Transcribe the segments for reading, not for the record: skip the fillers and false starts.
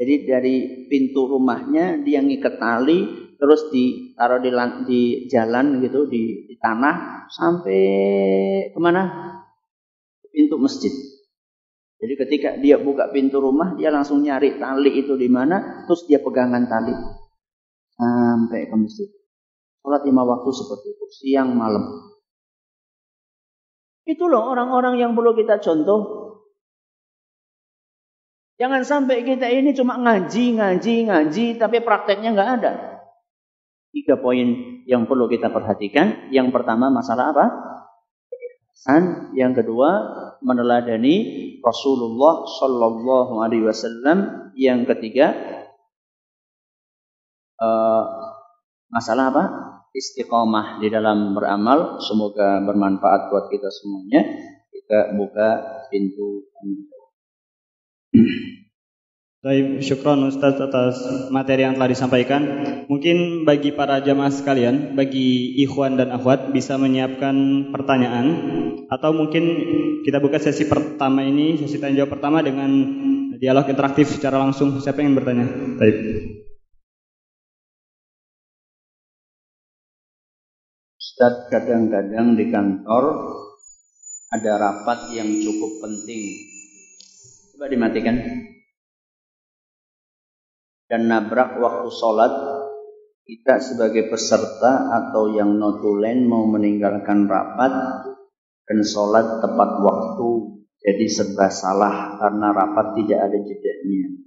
Jadi dari pintu rumahnya dia ngikat tali, terus ditaruh di jalan gitu, di tanah sampai kemana? Pintu masjid. Jadi ketika dia buka pintu rumah, dia langsung nyari tali itu di mana, terus dia pegangan tali sampai ke masjid. Sholat 5 waktu seperti itu, siang malam. Itu loh orang-orang yang perlu kita contoh. Jangan sampai kita ini cuma ngaji, tapi prakteknya nggak ada. 3 poin yang perlu kita perhatikan. Yang pertama masalah apa? Keikhlasan. Yang kedua meneladani Rasulullah Shallallahu Alaihi Wasallam. Yang ketiga masalah apa? Istiqomah di dalam beramal. Semoga bermanfaat buat kita semuanya. Kita buka pintu. Baik, syukron Ustaz atas materi yang telah disampaikan. Mungkin bagi para jamaah sekalian, bagi ikhwan dan akhwat bisa menyiapkan pertanyaan, atau mungkin kita buka sesi pertama ini, sesi tanya jawab pertama dengan dialog interaktif secara langsung. Siapa yang bertanya? Baik. Ustaz, kadang-kadang di kantor ada rapat yang cukup penting. Coba dimatikan. Dan nabrak waktu sholat, kita sebagai peserta atau yang notulen mau meninggalkan rapat dan sholat tepat waktu, jadi serba salah karena rapat tidak ada jedanya.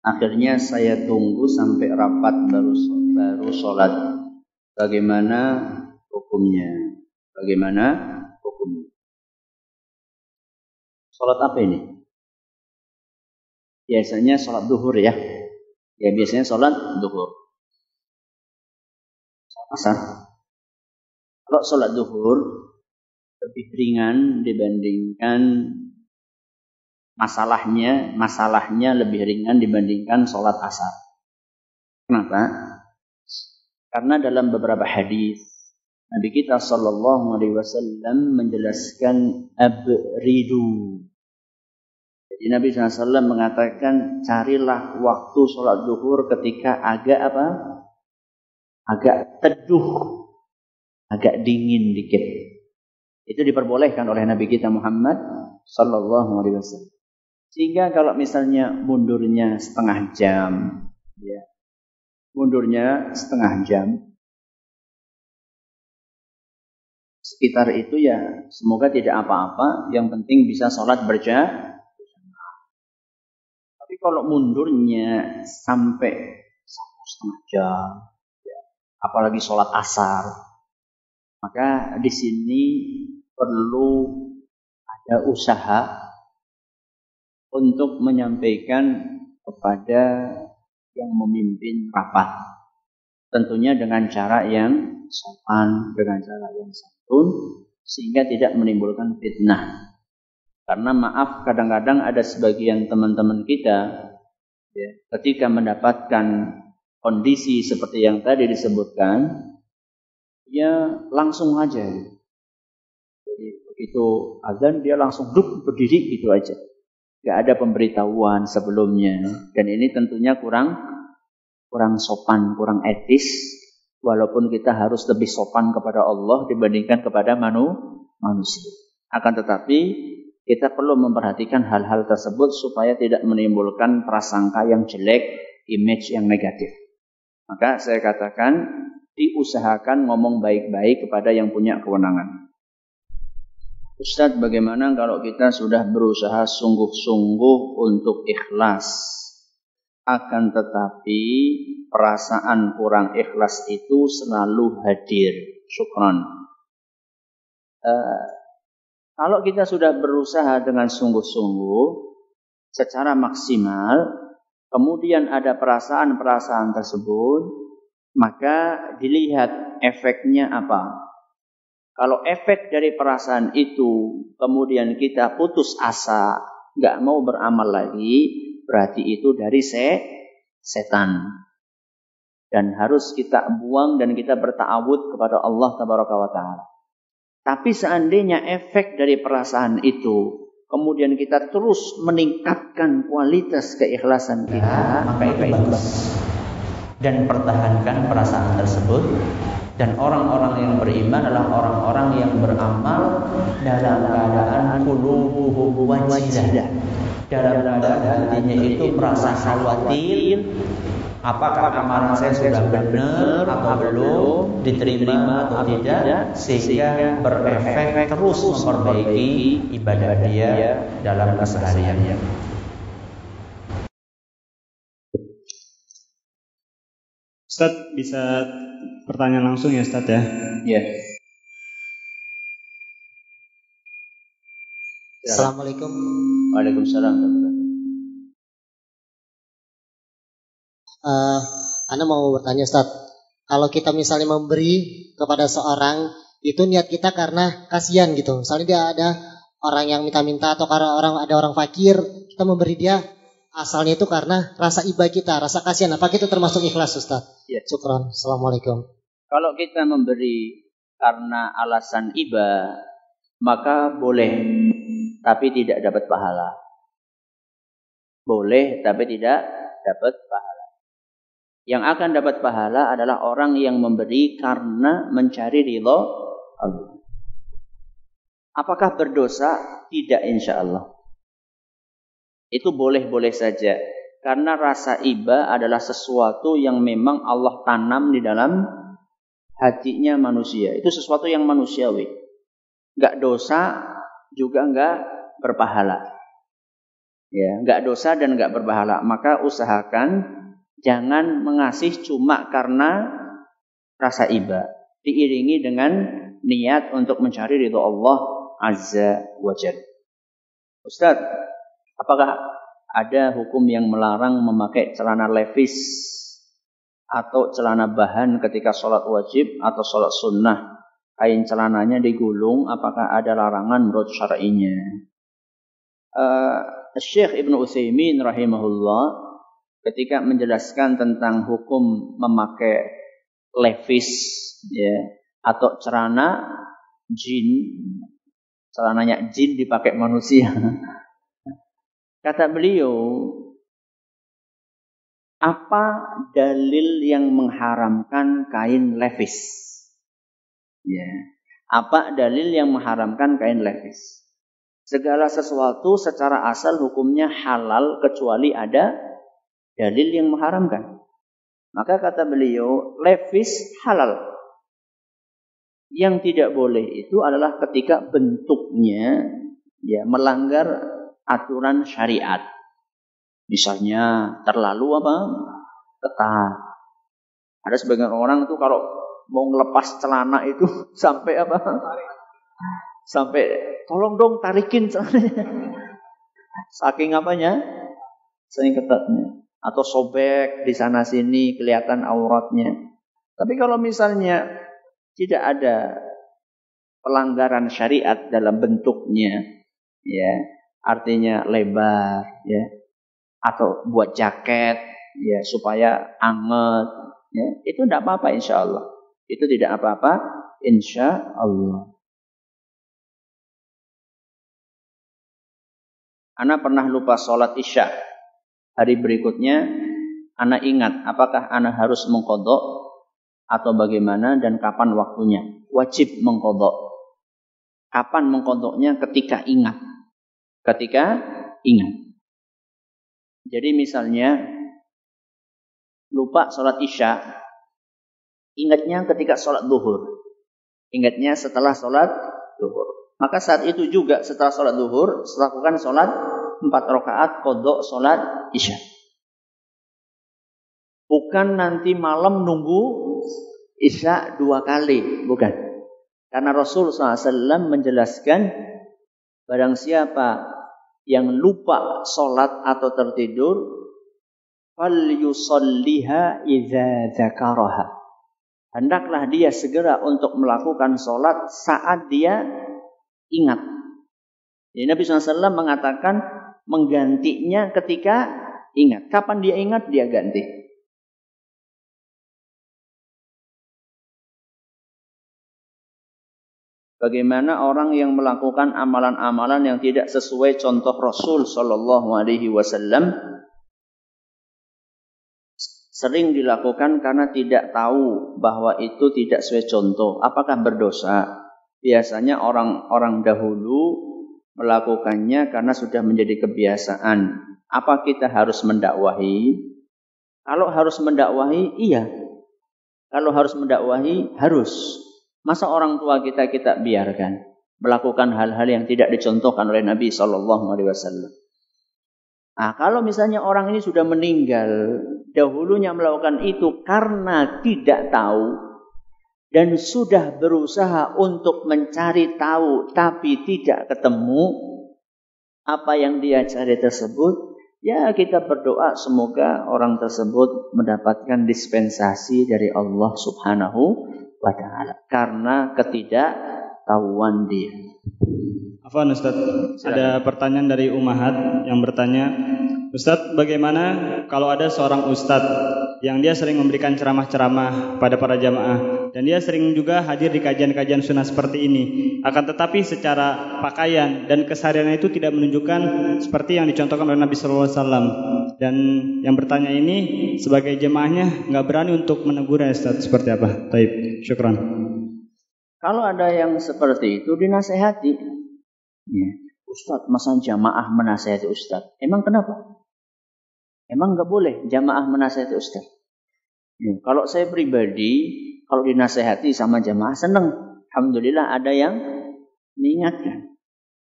Akhirnya saya tunggu sampai rapat baru sholat. Bagaimana hukumnya? Bagaimana hukumnya? Sholat apa ini? Biasanya sholat duhur ya. Ya biasanya sholat duhur. Sholat asar. Kalau sholat duhur lebih ringan dibandingkan masalahnya lebih ringan dibandingkan sholat asar. Kenapa? Karena dalam beberapa hadis Nabi kita Shallallahu Alaihi Wasallam menjelaskan abridu. Jadi Nabi SAW mengatakan carilah waktu sholat duhur ketika agak apa? Agak teduh, agak dingin dikit. Itu diperbolehkan oleh Nabi kita Muhammad Sallallahu Alaihi Wasallam. Sehingga kalau misalnya mundurnya setengah jam, ya, sekitar itu ya semoga tidak apa-apa. Yang penting bisa sholat berjamaah. Tapi kalau mundurnya sampai 1,5 jam, ya, apalagi sholat asar, maka di sini perlu ada usaha untuk menyampaikan kepada yang memimpin rapat. Tentunya dengan cara yang sopan, dengan cara yang santun, sehingga tidak menimbulkan fitnah. Karena maaf, kadang-kadang ada sebagian teman-teman kita ya, ketika mendapatkan kondisi seperti yang tadi disebutkan, ya langsung aja. Jadi begitu azan dia langsung berdiri gitu aja. Gak ada pemberitahuan sebelumnya. Dan ini tentunya kurang sopan, kurang etis. Walaupun kita harus lebih sopan kepada Allah dibandingkan kepada manusia. Akan tetapi kita perlu memperhatikan hal-hal tersebut supaya tidak menimbulkan prasangka yang jelek, image yang negatif. Maka saya katakan diusahakan ngomong baik-baik kepada yang punya kewenangan. Ustadz, bagaimana kalau kita sudah berusaha sungguh-sungguh untuk ikhlas, akan tetapi perasaan kurang ikhlas itu selalu hadir? Syukran. Kalau kita sudah berusaha dengan sungguh-sungguh, secara maksimal, kemudian ada perasaan-perasaan tersebut, maka dilihat efeknya apa. Kalau efek dari perasaan itu, kemudian kita putus asa, nggak mau beramal lagi, berarti itu dari setan. Dan harus kita buang dan kita berta'awud kepada Allah Tabaraka wa Ta'ala. Tapi seandainya efek dari perasaan itu kemudian kita terus meningkatkan kualitas keikhlasan kita, maka itu bagus. Dan pertahankan perasaan tersebut. Dan orang-orang yang beriman adalah orang-orang yang beramal dalam keadaan qulubuhum wajilah. Dalam keadaan hatinya itu merasa khawatir, apakah amalan saya sudah benar atau belum, diterima atau tidak, sehingga berefek terus memperbaiki ibadah dia dalam kesehariannya. Ustaz, bisa pertanyaan langsung ya Ustaz ya? Ya. Assalamualaikum. Waalaikumsalam. Anda mau bertanya Ustaz, kalau kita misalnya memberi kepada seorang, itu niat kita karena kasihan gitu. Misalnya dia ada orang yang minta-minta atau karena ada orang fakir, kita memberi dia asalnya itu karena rasa iba kita, rasa kasihan. Apa itu termasuk ikhlas Ustaz? Ya. Syukran. Assalamualaikum. Kalau kita memberi karena alasan iba, maka boleh, tapi tidak dapat pahala. Boleh, tapi tidak dapat pahala. Yang akan dapat pahala adalah orang yang memberi karena mencari ridha Allah. Apakah berdosa? Tidak, insya Allah. Itu boleh-boleh saja. Karena rasa iba adalah sesuatu yang memang Allah tanam di dalam hatinya manusia. Itu sesuatu yang manusiawi. Enggak dosa, juga enggak berpahala. Ya, enggak dosa dan enggak berpahala. Maka usahakan jangan mengasih cuma karena rasa iba. Diiringi dengan niat untuk mencari ridha Allah Azza wa Jalla. Ustaz, apakah ada hukum yang melarang memakai celana levis atau celana bahan ketika sholat wajib atau sholat sunnah? Kain celananya digulung, apakah ada larangan menurut syar'inya? Syekh Ibnu Utsaimin rahimahullah ketika menjelaskan tentang hukum memakai levis ya, atau celana jin, celananya jin dipakai manusia. Kata beliau, apa dalil yang mengharamkan kain levis? Ya, apa dalil yang mengharamkan kain levis? Segala sesuatu secara asal hukumnya halal kecuali ada dalil yang mengharamkan. Maka kata beliau, levis halal. Yang tidak boleh itu adalah ketika bentuknya ya melanggar aturan syariat. Misalnya terlalu ketat. Ada sebagian orang itu kalau mau ngelepas celana itu sampai Sampai tolong dong tarikin celananya. Saking apanya? Saking ketatnya. Atau sobek di sana sini kelihatan auratnya. Tapi kalau misalnya tidak ada pelanggaran syariat dalam bentuknya, ya, artinya lebar, ya, atau buat jaket, ya, supaya anget, ya, itu tidak apa-apa insya Allah. Itu tidak apa-apa insya Allah. Ana pernah lupa sholat isya. Hari berikutnya, ana ingat apakah ana harus mengqadha atau bagaimana dan kapan waktunya. Wajib mengqadha. Kapan mengqadhanya? Ketika ingat. Ketika ingat. Jadi misalnya lupa sholat isya, ingatnya ketika sholat zuhur. Ingatnya setelah sholat zuhur. Maka saat itu juga setelah sholat zuhur, lakukan sholat 4 rakaat qadha sholat isya. Bukan nanti malam nunggu isya 2 kali, bukan. Karena Rasulullah SAW menjelaskan, barang siapa yang lupa sholat atau tertidur, falyusalliha idza dzakaraha. Hendaklah dia segera untuk melakukan sholat saat dia ingat. Jadi Nabi SAW mengatakan menggantinya ketika ingat. Kapan dia ingat, dia ganti. Bagaimana orang yang melakukan amalan-amalan yang tidak sesuai contoh Rasul Shallallahu Alaihi Wasallam sering dilakukan karena tidak tahu bahwa itu tidak sesuai contoh. Apakah berdosa? Biasanya orang-orang dahulu melakukannya karena sudah menjadi kebiasaan. Apa kita harus mendakwahi? Kalau harus mendakwahi, iya. Kalau harus mendakwahi, harus. Masa orang tua kita biarkan melakukan hal-hal yang tidak dicontohkan oleh Nabi Sallallahu Alaihi Wasallam. Nah, kalau misalnya orang ini sudah meninggal, dahulunya melakukan itu karena tidak tahu dan sudah berusaha untuk mencari tahu tapi tidak ketemu apa yang dia cari tersebut, ya kita berdoa semoga orang tersebut mendapatkan dispensasi dari Allah Subhanahu wa ta'ala karena ketidaktahuan dia. Afwan Ustaz, ada pertanyaan dari Umahat yang bertanya, Ustaz, bagaimana kalau ada seorang Ustaz yang dia sering memberikan ceramah-ceramah pada para jamaah dan dia sering juga hadir di kajian-kajian sunnah seperti ini, akan tetapi secara pakaian dan kesehariannya itu tidak menunjukkan seperti yang dicontohkan oleh Nabi Sallallahu Alaihi Wasallam, dan yang bertanya ini sebagai jemaahnya nggak berani untuk menegurnya, Ustaz, seperti apa? Taib, syukran. Kalau ada yang seperti itu dinasehati, ya. Ustaz, masa jamaah menasehati Ustaz? Emang kenapa? Emang nggak boleh jamaah menasehati Ustaz? Ya, kalau saya pribadi, kalau dinasehati sama jamaah senang. Alhamdulillah ada yang mengingatkan.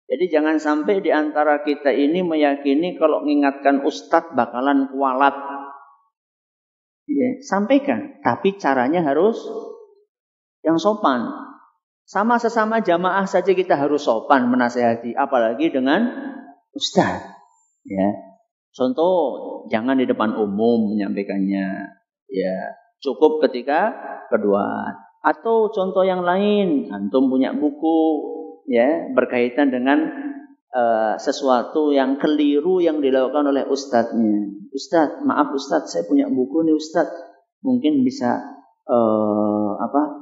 Jadi jangan sampai di antara kita ini meyakini kalau mengingatkan Ustaz bakalan kualat. Ya, sampaikan, tapi caranya harus yang sopan. Sama sesama jamaah saja kita harus sopan menasehati, apalagi dengan Ustaz. Ya. Contoh, jangan di depan umum menyampaikannya. Ya, cukup ketika berdoa. Atau contoh yang lain, antum punya buku ya berkaitan dengan sesuatu yang keliru yang dilakukan oleh ustadznya. Ustadz, maaf Ustadz, saya punya buku nih Ustadz. Mungkin bisa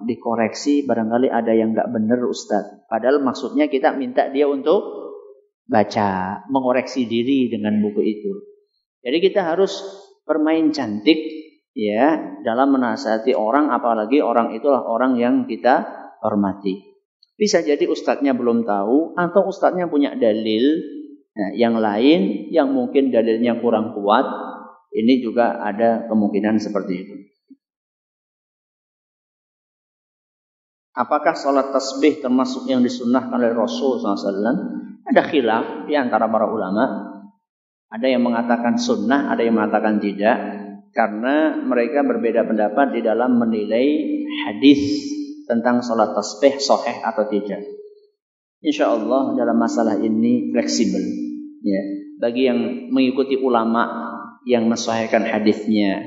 dikoreksi, barangkali ada yang nggak benar Ustadz. Padahal maksudnya kita minta dia untuk baca, mengoreksi diri dengan buku itu. Jadi kita harus bermain cantik ya dalam menasihati orang, apalagi orang itulah orang yang kita hormati. Bisa jadi ustadznya belum tahu atau ustadznya punya dalil yang lain yang mungkin dalilnya kurang kuat. Ini juga ada kemungkinan seperti itu. Apakah sholat tasbih termasuk yang disunnahkan oleh Rasul SAW? Ada khilaf di antara para ulama. Ada yang mengatakan sunnah, ada yang mengatakan tidak. Karena mereka berbeda pendapat di dalam menilai hadis tentang sholat tasbih sahih atau tidak. Insya Allah dalam masalah ini fleksibel. Ya. Bagi yang mengikuti ulama yang mensahihkan hadisnya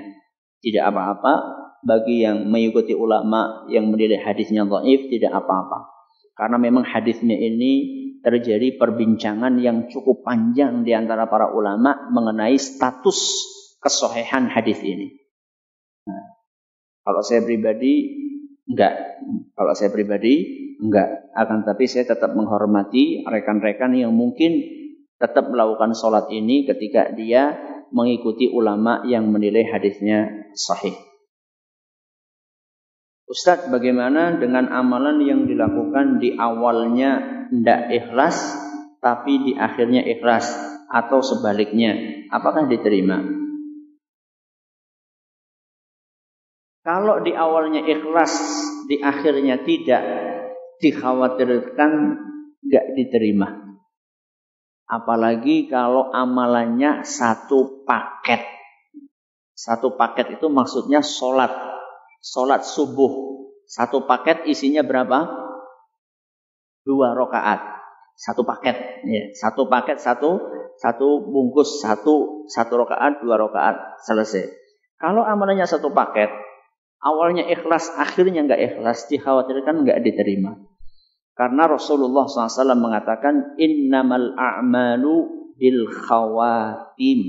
tidak apa-apa. Bagi yang mengikuti ulama yang menilai hadisnya dhaif tidak apa-apa. Karena memang hadisnya ini terjadi perbincangan yang cukup panjang di antara para ulama mengenai status kesahihan hadis ini. Nah, kalau saya pribadi enggak. Kalau saya pribadi enggak. Akan tapi saya tetap menghormati rekan-rekan yang mungkin tetap melakukan sholat ini ketika dia mengikuti ulama yang menilai hadisnya sahih. Ustadz, bagaimana dengan amalan yang dilakukan di awalnya tidak ikhlas, tapi di akhirnya ikhlas, atau sebaliknya, apakah diterima? Kalau di awalnya ikhlas, di akhirnya tidak, dikhawatirkan nggak diterima. Apalagi kalau amalannya satu paket. Satu paket itu maksudnya sholat subuh. Satu paket isinya berapa? 2 rakaat. Satu paket. Ya. Satu paket, satu bungkus, satu rakaat, 2 rakaat, selesai. Kalau amalannya satu paket, awalnya ikhlas, akhirnya enggak ikhlas, dikhawatirkan enggak diterima. Karena Rasulullah SAW mengatakan, innamal a'malu bil khawatim.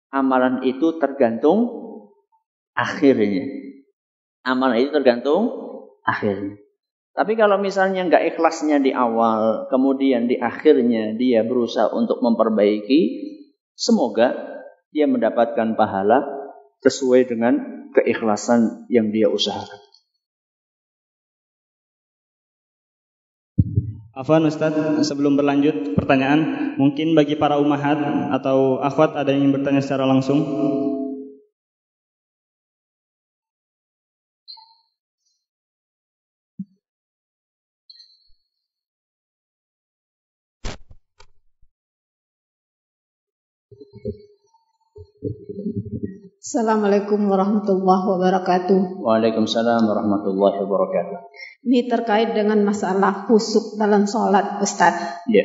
Amalan itu tergantung akhirnya. Amalan itu tergantung akhirnya. Tapi kalau misalnya nggak ikhlasnya di awal, kemudian di akhirnya dia berusaha untuk memperbaiki, semoga dia mendapatkan pahala sesuai dengan keikhlasan yang dia usahakan. Afwan Ustadz, sebelum berlanjut pertanyaan, mungkin bagi para umahat atau akhwat ada yang ingin bertanya secara langsung? Assalamualaikum warahmatullahi wabarakatuh. Waalaikumsalam warahmatullahi wabarakatuh. Ini terkait dengan masalah khusyuk dalam sholat, Ustadz. Ya.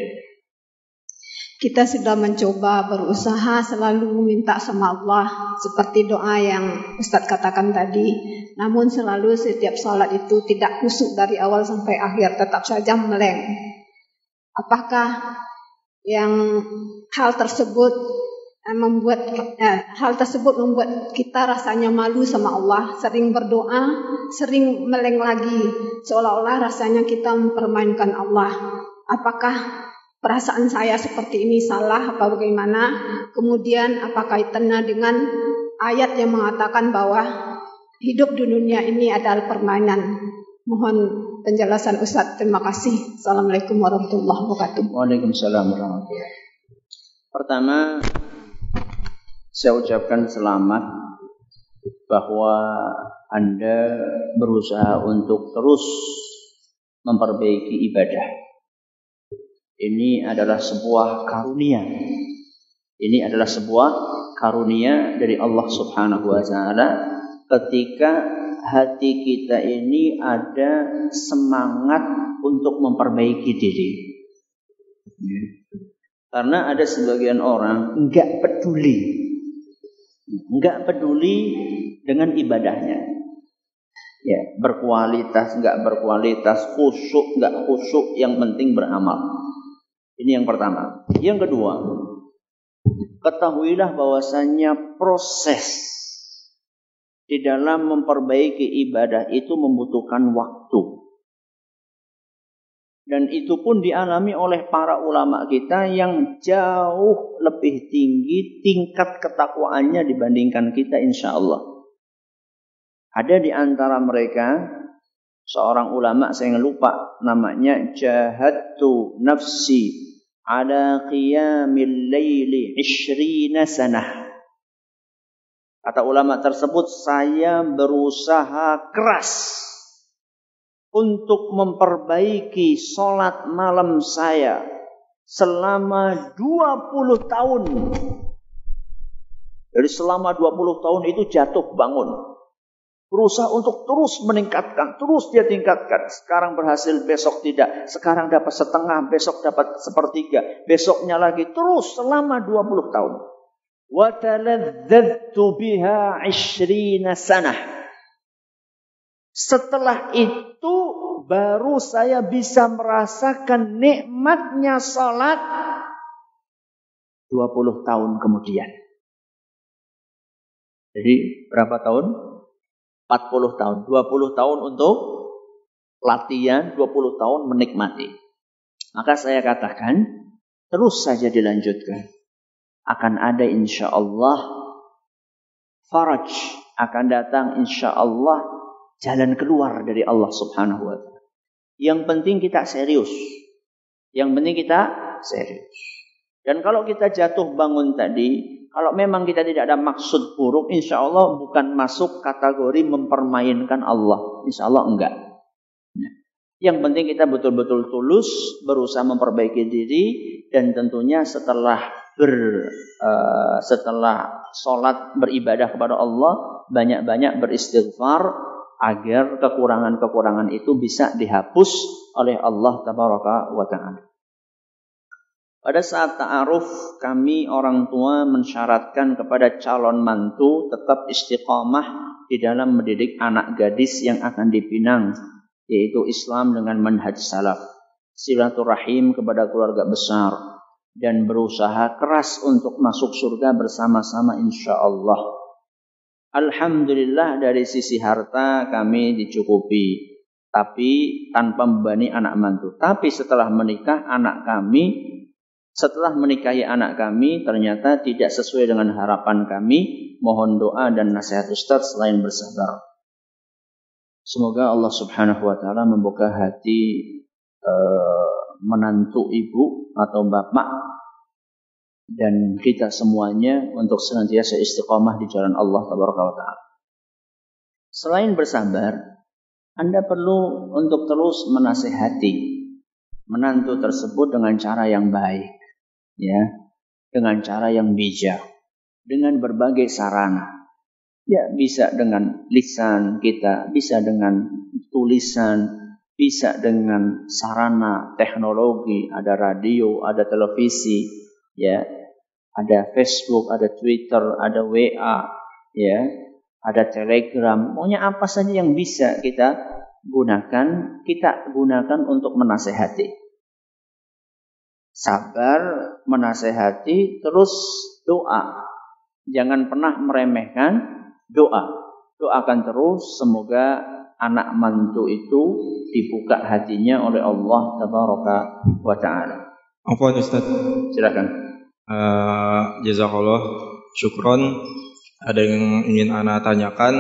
Kita sudah mencoba berusaha selalu minta sama Allah seperti doa yang Ustadz katakan tadi. Namun selalu setiap sholat itu tidak khusyuk dari awal sampai akhir, tetap saja meleng. Apakah yang hal tersebut membuat kita rasanya malu sama Allah, sering berdoa, sering meleng lagi, seolah-olah rasanya kita mempermainkan Allah. Apakah perasaan saya seperti ini salah apa bagaimana? Kemudian apa kaitannya dengan ayat yang mengatakan bahwa hidup di dunia ini adalah permainan? Mohon penjelasan Ustaz. Terima kasih. Assalamualaikum warahmatullahi wabarakatuh. Waalaikumsalam warahmatullahi wabarakatuh. Pertama, saya ucapkan selamat bahwa Anda berusaha untuk terus memperbaiki ibadah. Ini adalah sebuah karunia. Ini adalah sebuah karunia dari Allah Subhanahu wa taala ketika hati kita ini ada semangat untuk memperbaiki diri. Karena ada sebagian orang enggak peduli dengan ibadahnya. Ya, berkualitas, enggak berkualitas, khusyuk, enggak khusyuk, yang penting beramal. Ini yang pertama. Yang kedua, ketahuilah bahwasanya proses di dalam memperbaiki ibadah itu membutuhkan waktu. Dan itu pun dialami oleh para ulama kita yang jauh lebih tinggi tingkat ketakwaannya dibandingkan kita, insya Allah. Ada di antara mereka seorang ulama, saya lupa namanya, jahadtu nafsi ala qiyamil laili 20 sanah. Kata ulama tersebut, saya berusaha keras untuk memperbaiki sholat malam saya selama 20 tahun. Jadi selama 20 tahun itu jatuh bangun. Berusaha untuk terus meningkatkan, terus dia tingkatkan. Sekarang berhasil, besok tidak. Sekarang dapat setengah, besok dapat sepertiga. Besoknya lagi, terus selama 20 tahun. Wa taladzadtu biha 20 sanah. Setelah itu baru saya bisa merasakan nikmatnya salat 20 tahun kemudian. Jadi berapa tahun? 40 tahun. 20 tahun untuk latihan, 20 tahun menikmati. Maka saya katakan, terus saja dilanjutkan. Akan ada insya Allah faraj, akan datang insya Allah jalan keluar dari Allah Subhanahu wa taala. Yang penting kita serius. Yang penting kita serius. Dan kalau kita jatuh bangun tadi, kalau memang kita tidak ada maksud buruk, insya Allah bukan masuk kategori mempermainkan Allah. Insya Allah enggak. Yang penting kita betul-betul tulus, berusaha memperbaiki diri, dan tentunya setelah sholat beribadah kepada Allah, banyak-banyak beristighfar, agar kekurangan-kekurangan itu bisa dihapus oleh Allah Tabaraka wa Ta'ala. Pada saat ta'aruf, kami orang tua mensyaratkan kepada calon mantu tetap istiqamah di dalam mendidik anak gadis yang akan dipinang, yaitu Islam dengan manhaj salaf, silaturahim kepada keluarga besar, dan berusaha keras untuk masuk surga bersama-sama insya Allah. Alhamdulillah dari sisi harta kami dicukupi. tapi tanpa membebani anak mantu. Tapi setelah menikah setelah menikahi anak kami ternyata tidak sesuai dengan harapan kami, mohon doa dan nasihat Ustaz selain bersabar. Semoga Allah Subhanahu wa taala membuka hati menantu ibu atau bapak dan kita semuanya untuk senantiasa istiqamah di jalan Allah Tabaraka wa taala. Selain bersabar, Anda perlu untuk terus menasihati menantu tersebut dengan cara yang baik, ya, dengan cara yang bijak, dengan berbagai sarana. Ya, bisa dengan lisan kita, bisa dengan tulisan, bisa dengan sarana teknologi, ada radio, ada televisi, ya, ada Facebook, ada Twitter, ada WA, ya, ada Telegram. Pokoknya apa saja yang bisa kita gunakan untuk menasehati. Sabar, menasehati, terus doa. Jangan pernah meremehkan doa. Doakan terus semoga anak mantu itu dibuka hatinya oleh Allah Tabaraka wa ta'ala. Afwan Ustaz. Silakan. Jazakallah, syukron. Ada yang ingin ana tanyakan.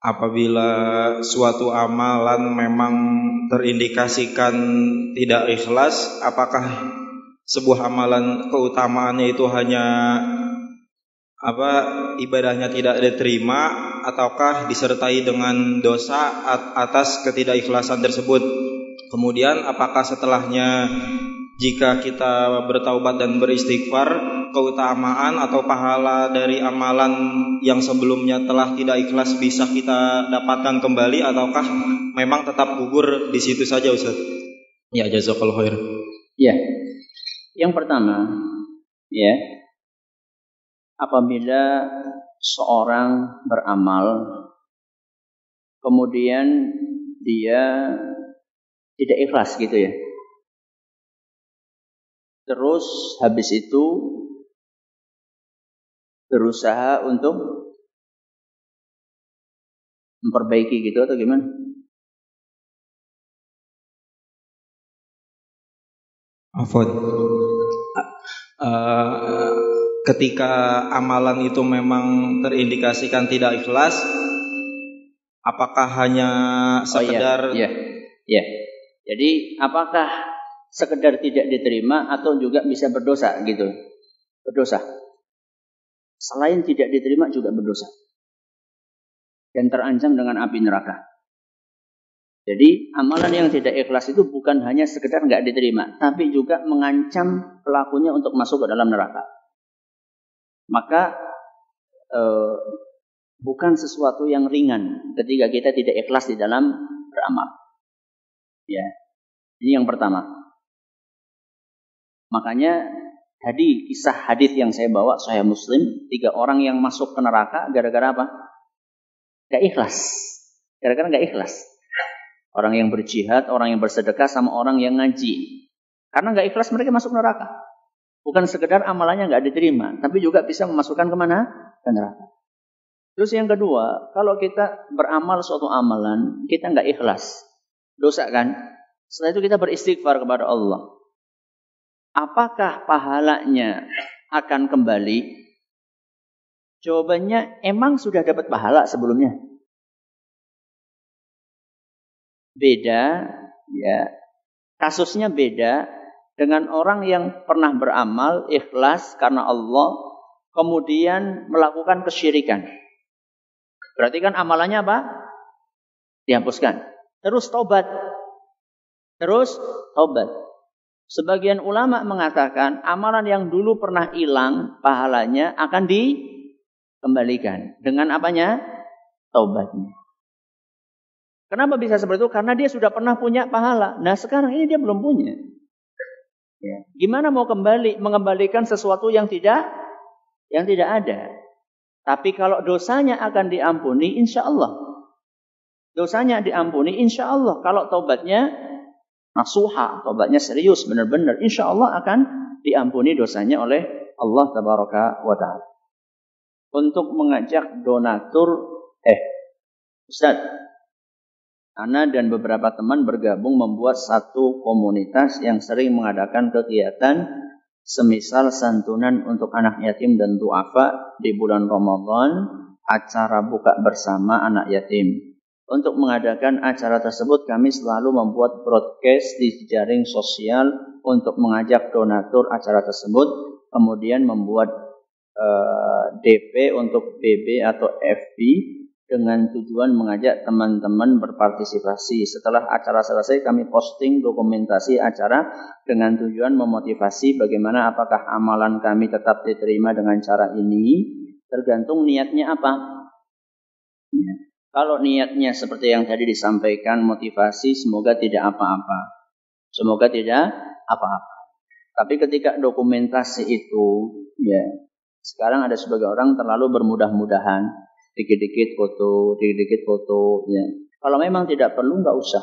Apabila suatu amalan memang terindikasikan tidak ikhlas, apakah sebuah amalan keutamaannya itu hanya ibadahnya tidak diterima, ataukah disertai dengan dosa atas ketidakikhlasan tersebut? Kemudian apakah setelahnya jika kita bertaubat dan beristighfar, keutamaan atau pahala dari amalan yang sebelumnya telah tidak ikhlas bisa kita dapatkan kembali, ataukah memang tetap gugur di situ saja, Ustaz? Ya, jazakallahu khair. Ya. Yang pertama, ya, apabila seorang beramal kemudian dia tidak ikhlas gitu ya, terus habis itu berusaha untuk memperbaiki gitu atau gimana? Afwan. Ketika amalan itu memang terindikasikan tidak ikhlas, apakah hanya sekedar Ya. Jadi apakah sekedar tidak diterima atau juga bisa berdosa gitu? Berdosa. Selain tidak diterima juga berdosa. Dan terancam dengan api neraka. Jadi amalan yang tidak ikhlas itu bukan hanya sekedar enggak diterima, tapi juga mengancam pelakunya untuk masuk ke dalam neraka. Maka bukan sesuatu yang ringan ketika kita tidak ikhlas di dalam beramal. Ya, ini yang pertama. Makanya tadi kisah hadis yang saya bawa Sahih Muslim, 3 orang yang masuk ke neraka gara-gara apa? Gak ikhlas. Gara-gara gak ikhlas. Orang yang berjihad, orang yang bersedekah, sama orang yang ngaji. Karena gak ikhlas mereka masuk neraka. Bukan sekedar amalannya gak diterima, tapi juga bisa memasukkan kemana? Ke neraka. Terus yang kedua, kalau kita beramal suatu amalan, kita gak ikhlas. Dosa kan? Setelah itu kita beristighfar kepada Allah. Apakah pahalanya akan kembali? Jawabannya, emang sudah dapat pahala sebelumnya. Beda, ya. Kasusnya beda dengan orang yang pernah beramal ikhlas karena Allah, kemudian melakukan kesyirikan. Berarti kan amalannya apa? Dihapuskan. Terus tobat. Sebagian ulama mengatakan amalan yang dulu pernah hilang pahalanya akan dikembalikan. Dengan apanya? Taubatnya. Kenapa bisa seperti itu? Karena dia sudah pernah punya pahala. Nah sekarang ini dia belum punya. Ya. Gimana mau mengembalikan sesuatu yang tidak ada? Tapi kalau dosanya akan diampuni, insya Allah. Dosanya diampuni, insya Allah. Kalau taubatnya nasuha, taubatnya serius, benar-benar, insya Allah akan diampuni dosanya oleh Allah Tabaraka wa ta'ala. Untuk mengajak donatur, Ustaz, Ana dan beberapa teman bergabung membuat satu komunitas yang sering mengadakan kegiatan semisal santunan untuk anak yatim dan duafa di bulan Ramadan, acara buka bersama anak yatim. Untuk mengadakan acara tersebut kami selalu membuat broadcast di jaring sosial untuk mengajak donatur acara tersebut, kemudian membuat DP untuk BB atau FB dengan tujuan mengajak teman-teman berpartisipasi. Setelah acara selesai kami posting dokumentasi acara dengan tujuan memotivasi bagaimana apakah amalan kami tetap diterima dengan cara ini, tergantung niatnya apa. Ya. Kalau niatnya seperti yang tadi disampaikan, motivasi, semoga tidak apa-apa. Semoga tidak apa-apa. Tapi ketika dokumentasi itu, ya, sekarang ada sebagian orang terlalu bermudah-mudahan. Dikit-dikit foto, ya. Kalau memang tidak perlu, nggak usah.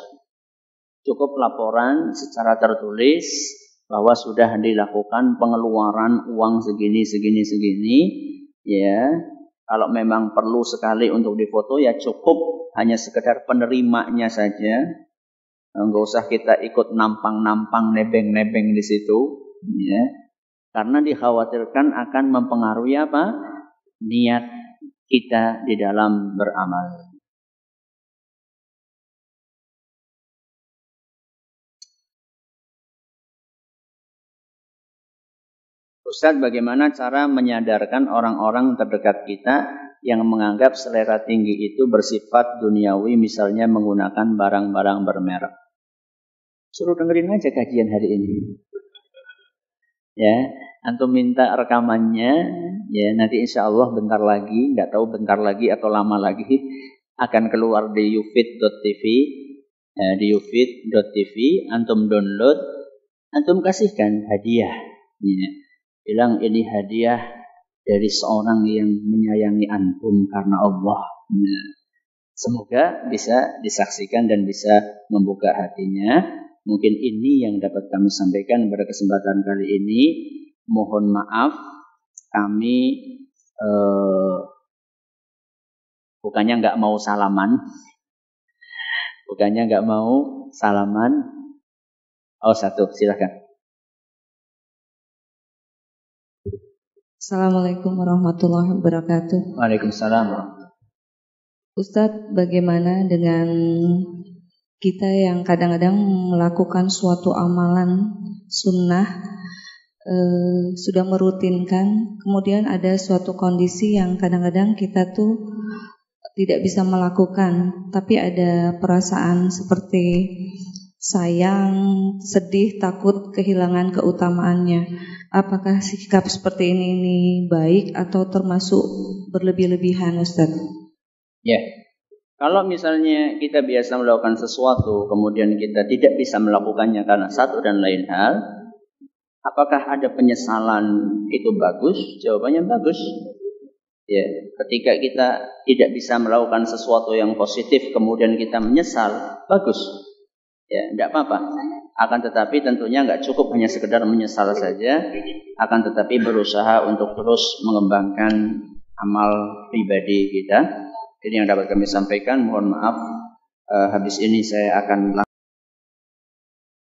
Cukup laporan secara tertulis bahwa sudah dilakukan pengeluaran uang segini, ya. Kalau memang perlu sekali untuk difoto, ya cukup hanya sekedar penerimanya saja. Nggak usah kita ikut nampang-nampang, nebeng-nebeng di situ, ya. Karena dikhawatirkan akan mempengaruhi apa? Niat kita di dalam beramal. Ustaz, bagaimana cara menyadarkan orang-orang terdekat kita yang menganggap selera tinggi itu bersifat duniawi, misalnya menggunakan barang-barang bermerek? Suruh dengerin aja kajian hari ini. Ya, antum minta rekamannya, ya nanti insya Allah bentar lagi, nggak tahu bentar lagi atau lama lagi akan keluar di ufit.tv, ya, di ufit.tv, antum download, antum kasihkan hadiah, ya. Bilang ini hadiah dari seorang yang menyayangi antum karena Allah. Ya. Semoga bisa disaksikan dan bisa membuka hatinya. Mungkin ini yang dapat kami sampaikan pada kesempatan kali ini. Mohon maaf, kami bukannya nggak mau salaman. Oh, satu, silakan. Assalamualaikum warahmatullahi wabarakatuh. Waalaikumsalam. Ustadz, bagaimana dengan kita yang kadang-kadang melakukan suatu amalan sunnah, sudah merutinkan, kemudian ada suatu kondisi yang kadang-kadang kita tuh tidak bisa melakukan, tapi ada perasaan seperti sayang, sedih, takut kehilangan keutamaannya. Apakah sikap seperti ini baik atau termasuk berlebih-lebihan, Ustaz? Ya, kalau misalnya kita biasa melakukan sesuatu, kemudian kita tidak bisa melakukannya karena satu dan lain hal, apakah ada penyesalan itu bagus? Jawabannya bagus. Ya, ketika kita tidak bisa melakukan sesuatu yang positif, kemudian kita menyesal, bagus. Ya, tidak apa-apa. Akan tetapi tentunya nggak cukup hanya sekedar menyesal saja, akan tetapi berusaha untuk terus mengembangkan amal pribadi kita. Ini yang dapat kami sampaikan. Mohon maaf, habis ini saya akan